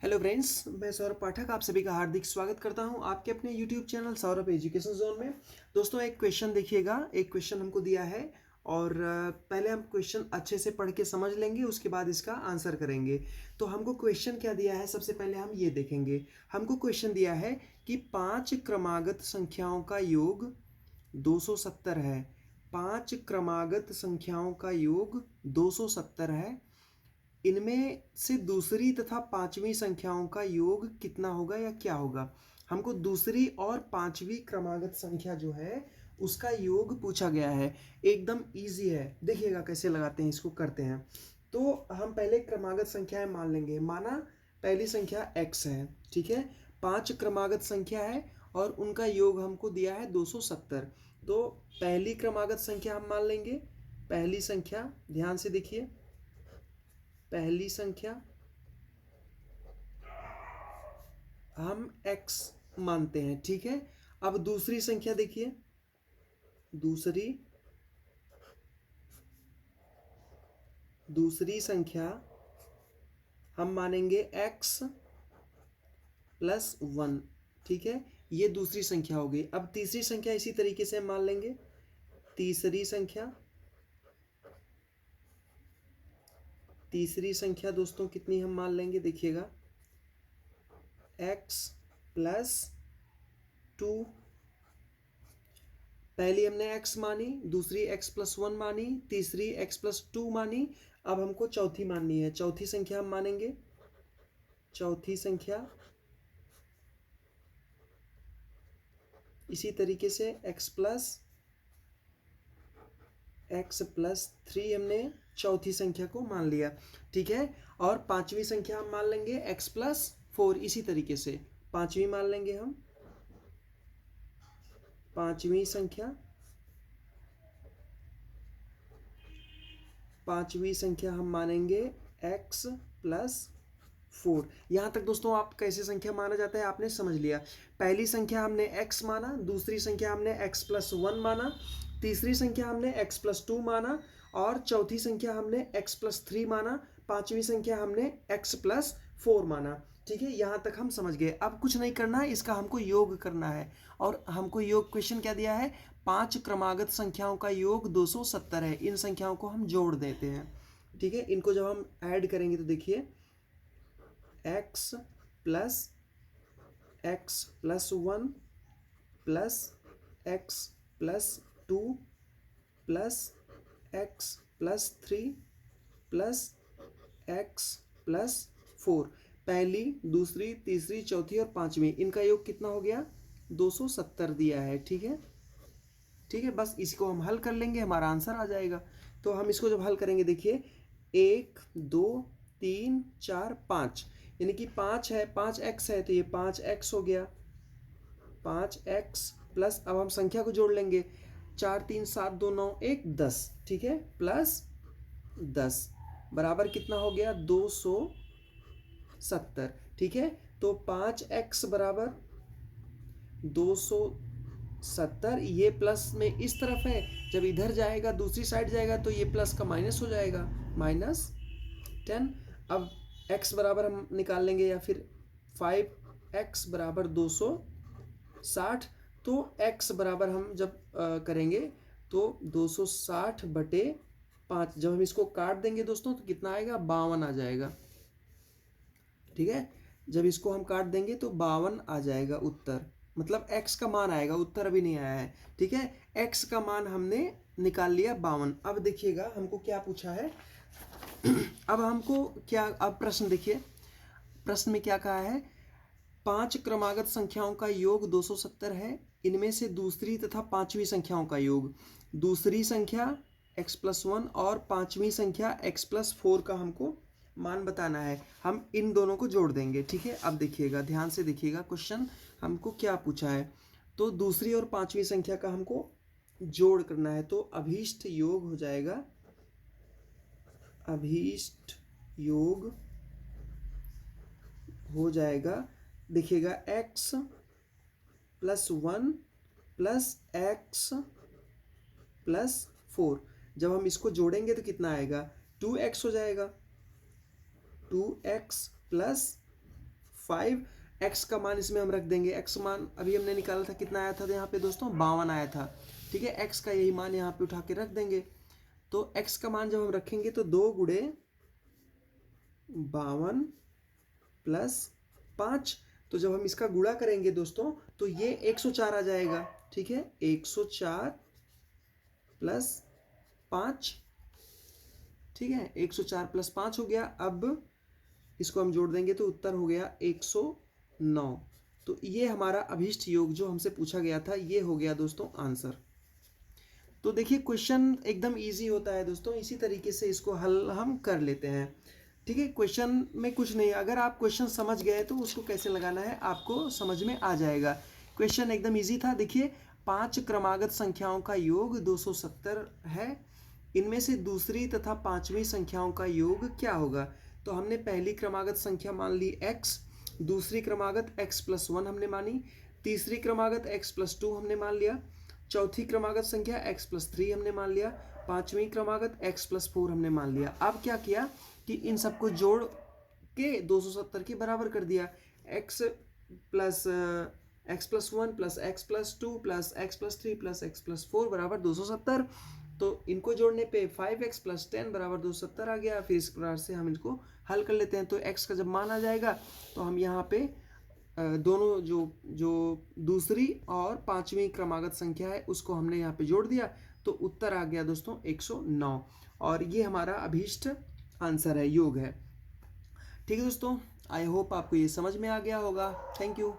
Hello friends, मैं सौरभ पाठक आप सभी का हार्दिक स्वागत करता हूं आपके अपने YouTube channel Saurabh education zone में। दोस्तों एक क्वेश्चन देखिएगा, एक क्वेश्चन हमको दिया है और पहले हम क्वेश्चन अच्छे से पढ़ के समझ लेंगे, उसके बाद इसका आंसर करेंगे। तो हमको क्वेश्चन क्या दिया है, सबसे पहले हम ये देखेंगे। हमको क्वेश्चन दिया है कि 5 क्रमागत संख्याओं का योग 270 है। 5 क्रमागत संख्याओं का योग 270 है। इनमें से दूसरी तथा पांचवी संख्याओं का योग कितना होगा या क्या होगा। हमको दूसरी और पांचवी क्रमागत संख्या जो है उसका योग पूछा गया है। एकदम इजी है, देखिएगा कैसे लगाते हैं, इसको करते हैं। तो हम पहले क्रमागत संख्याएं मान लेंगे। माना पहली संख्या x है, ठीक है। 5 क्रमागत संख्या है और उनका योग हमको दिया है 270। तो पहली क्रमागत संख्या हम मान लेंगे। पहली संख्या ध्यान से देखिए, पहली संख्या हम x मानते हैं, ठीक है। अब दूसरी संख्या देखिए, दूसरी संख्या हम मानेंगे x प्लस 1, ठीक है। ये दूसरी संख्या हो गई। अब तीसरी संख्या इसी तरीके से मान लेंगे। तीसरी संख्या दोस्तों कितनी हम मान लेंगे, देखिएगा x प्लस 2। पहली हमने x मानी, दूसरी x प्लस 1 मानी, तीसरी x प्लस 2 मानी। अब हमको चौथी माननी है। चौथी संख्या हम मानेंगे। चौथी संख्या इसी तरीके से x प्लस 3 हमने चौथी संख्या को मान लिया, ठीक है। और पांचवी संख्या हम मान लेंगे x प्लस 4। इसी तरीके से पांचवी मान लेंगे हम। पांचवी संख्या हम मानेंगे x प्लस 4। यहाँ तक दोस्तों आप कैसे संख्या माना जाता है आपने समझ लिया। पहली संख्या हमने x माना, दूसरी संख्या हमने x प्लस 1 माना, तीसरी संख्या हमने x प्लस 2 माना और चौथी संख्या हमने x प्लस 3 माना, पांचवी संख्या हमने x प्लस 4 माना, ठीक है। यहाँ तक हम समझ गए। अब कुछ नहीं करना है, इसका हमको योग करना है। और हमको योग क्वेश्चन क्या दिया है, 5 क्रमागत संख्याओं का योग 270 है। इन संख्याओं को हम जोड़ देते हैं, ठीक है। इनको जब हम ऐड करेंगे तो देखिए x plus 1 plus x plus 2 plus x plus 3 plus x plus 4। पहली, दूसरी, तीसरी, चौथी और पांचवी, इनका योग कितना हो गया, 270 दिया है, ठीक है। ठीक है, बस इसको हम हल कर लेंगे, हमारा आंसर आ जाएगा। तो हम इसको जब हल करेंगे देखिए 1 2 3 4 5, यानी कि 5 है, 5x है तो ये 5x हो गया। 5x प्लस, अब हम संख्या को जोड़ लेंगे, 4 3 7 2 9 1 10, ठीक है, प्लस 10 बराबर कितना हो गया, 270, ठीक है। तो 5x बराबर 270। ये प्लस में इस तरफ है, जब इधर जाएगा दूसरी साइड जाएगा तो ये प्लस का माइनस हो जाएगा, -10। अब x बराबर हम निकाल लेंगे, या फिर 5x बराबर 260। तो x बराबर हम जब करेंगे तो 260/5, जब हम इसको काट देंगे दोस्तों तो कितना आएगा, 52 आ जाएगा, ठीक है। जब इसको हम काट देंगे तो 52 आ जाएगा उत्तर, मतलब x का मान आएगा, उत्तर अभी नहीं आया है, ठीक है। x का मान हमने निकाल लिया 52। अब देखिएगा हमको क्या पूछा है। अब हमको क्या, अब प्रश्न देखिए, प्रश्न में क्या कहा है, 5 क्रमागत संख्याओं का योग 270 है। इनमें से दूसरी तथा पांचवी संख्याओं का योग, दूसरी संख्या x प्लस 1 और पांचवी संख्या x प्लस 4 का हमको मान बताना है। हम इन दोनों को जोड़ देंगे, ठीक है। अब देखिएगा, ध्यान से देखिएगा, क्वेश्चन हमको क्या पूछा है। तो दूसरी और पांचवी संख्या का हमको जोड़ करना है, तो अभीष्ट योग हो जाएगा, अभीष्ट योग हो जाएगा, देखिएगा x plus 1 plus x plus 4। जब हम इसको जोड़ेंगे तो कितना आएगा, 2x हो जाएगा। 2x प्लस 5, एक्स का मान इसमें हम रख देंगे। एक्स मान अभी हमने निकाला था, कितना आया था यहाँ पे दोस्तों, 52 आया था। ठीक है, एक्स का यही मान यहाँ पे उठा के रख देंगे। तो एक्स का मान जब हम रखेंगे तो 2 गुणे 52 प्लस 5, तो जब हम इसका गुणा करेंगे दोस्तों तो ये 104 आ जाएगा। ठीक है, 104 प्लस 5, ठीक है, 104 प्लस 5 हो गया। अब इसको हम जोड़ देंगे तो उत्तर हो गया 109। तो ये हमारा अभीष्ट योग जो हमसे पूछा गया था, ये हो गया दोस्तों आंसर। तो देखिए क्वेश्चन एकदम इजी होता है दोस्तों, इसी तरीके से इसको हल हम कर लेते हैं। ठीक है, क्वेश्चन में कुछ नहीं, अगर आप क्वेश्चन समझ गए तो उसको कैसे लगाना है आपको समझ में आ जाएगा। क्वेश्चन एकदम इजी था। देखिए 5 क्रमागत संख्याओं का योग 270 है, इनमें से दूसरी तथा पांचवी संख्याओं का योग क्या होगा। तो हमने पहली क्रमागत संख्या मान ली x, दूसरी क्रमागत x+1 हमने मानी, तीसरी क्रमागत x+2 हमने मान लिया, चौथी क्रमागत संख्या x+3 हमने मान लिया, पांचवी क्रमागत x+4 हमने मान लिया। अब क्या किया कि इन सबको जोड़ के 270 के बराबर कर दिया। x+1 plus x+2 plus x+3 plus x+4 बराबर 270। तो इनको जोड़ने पे 5x + 10 बराबर 270 आ गया। फिर इस प्रकार से हम इनको हल कर लेते हैं। तो x का जब मान आ जाएगा तो हम यहाँ पे दोनों जो दूसरी और पांचवी क्रमागत संख्या है उसको हमने यहाँ पे जोड़ दिया, तो उत्तर आ गया दोस्तों 109। और ये हमारा अभीष्ट आंसर है, योग है। ठीक है दोस्तों, आई होप आपको ये समझ में आ गया होगा। Thank you.